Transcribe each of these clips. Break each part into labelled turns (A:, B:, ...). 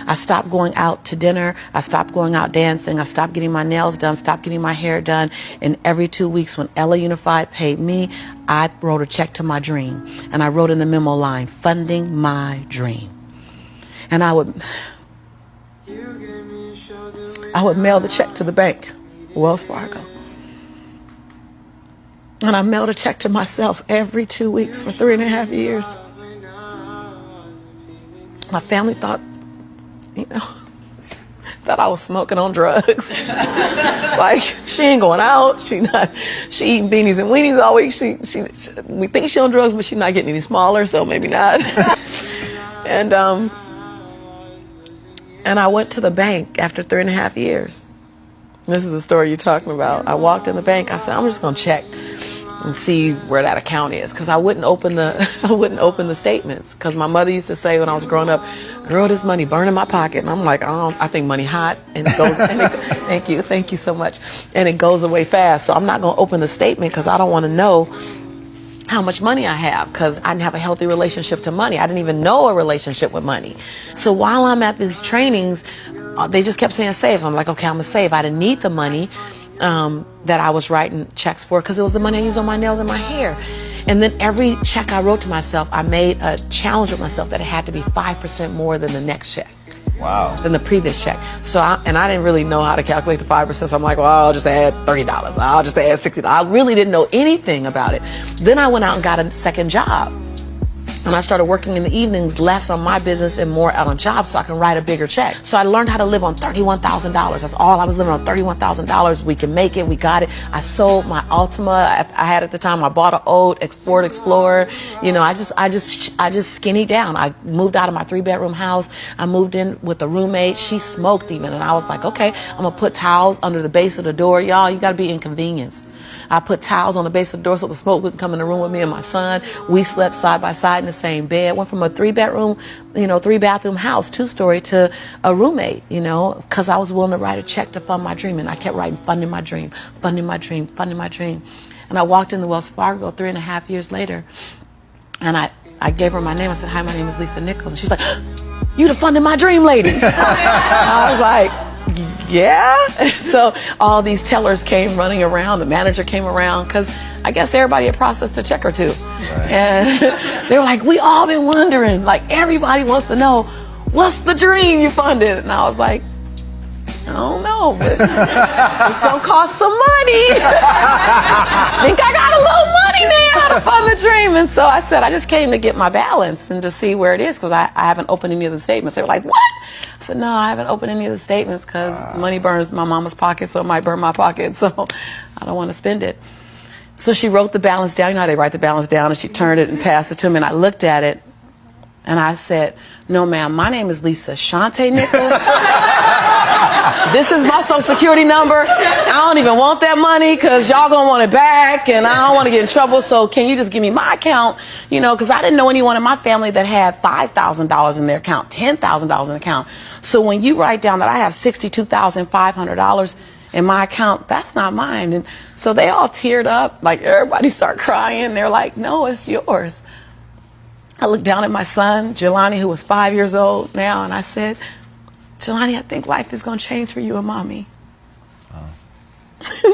A: I stopped going out to dinner. I stopped going out dancing. I stopped getting my nails done, stopped getting my hair done. And every 2 weeks when Ella Unified paid me, I wrote a check to my dream. And I wrote in the memo line, funding my dream. And I would mail the check to the bank, Wells Fargo. And I mailed a check to myself every 2 weeks for 3.5 years. My family thought, that I was smoking on drugs. Like, she ain't going out. She eating beanies and weenies all week. We think she on drugs, but she's not getting any smaller, so maybe not. And I went to the bank after 3.5 years. This is the story you're talking about. I walked in the bank. I said, I'm just gonna check and see where that account is, because I wouldn't open the statements, because my mother used to say when I was growing up, girl, this money burn in my pocket. And I'm like, I think money hot, and it goes. Thank you so much, and it goes away fast. So I'm not gonna open the statement because I don't want to know how much money I have, because I didn't have a healthy relationship to money. I didn't even know a relationship with money. So while I'm at these trainings, they just kept saying save. So I'm like, okay, I'm gonna save. I didn't need the money that I was writing checks for, because it was the money I used on my nails and my hair. And then every check I wrote to myself, I made a challenge with myself that it had to be 5% more than the next check.
B: Wow.
A: Than the previous check. So I didn't really know how to calculate the 5%. So I'm like, well, I'll just add $30. I'll just add $60. I really didn't know anything about it. Then I went out and got a second job. And I started working in the evenings, less on my business and more out on jobs, so I can write a bigger check. So I learned how to live on $31,000. That's all I was living on, $31,000. We can make it. We got it. I sold my Altima I had at the time. I bought an old Ford Explorer. I just skinnied down. I moved out of my 3-bedroom house. I moved in with a roommate. She smoked even. And I was like, okay, I'm going to put towels under the base of the door. Y'all, you got to be inconvenienced. I put towels on the base of the door so the smoke wouldn't come in the room with me and my son. We slept side by side in the same bed. Went from a 3-bedroom, 3-bathroom house, 2-story, to a roommate, because I was willing to write a check to fund my dream. And I kept writing, funding my dream, funding my dream, funding my dream. And I walked into Wells Fargo 3.5 years later, and I gave her my name. I said, hi, my name is Lisa Nichols. And she's like, you the funding my dream lady. I was like, yeah. So all these tellers came running around. The manager came around, because I guess everybody had processed a check or two. Right. And they were like, we all been wondering, like, everybody wants to know, what's the dream you funded? And I was like, I don't know, but it's gonna cost some money. Think I got a little money now to fund the dream. And so I said, I just came to get my balance and to see where it is, because I haven't opened any of the statements. They were like, what? I said, no, I haven't opened any of the statements because money burns my mama's pocket, so it might burn my pocket, so I don't want to spend it. So she wrote the balance down. You know how they write the balance down, and she turned it and passed it to me, and I looked at it, and I said, no, ma'am, my name is Lisa Shante Nichols. This is my social security number. I don't even want that money because y'all gonna want it back, and I don't want to get in trouble. So can you just give me my account? Because I didn't know anyone in my family that had $5,000 in their account, $10,000 in the account. So when you write down that I have $62,500 in my account, that's not mine. And so they all teared up, like everybody started crying. They're like, no, it's yours. I looked down at my son, Jelani, who was 5 years old now, and I said, Jelani, I think life is going to change for you and mommy.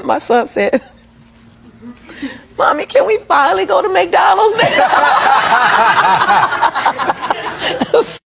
A: My son said, Mommy, can we finally go to McDonald's now?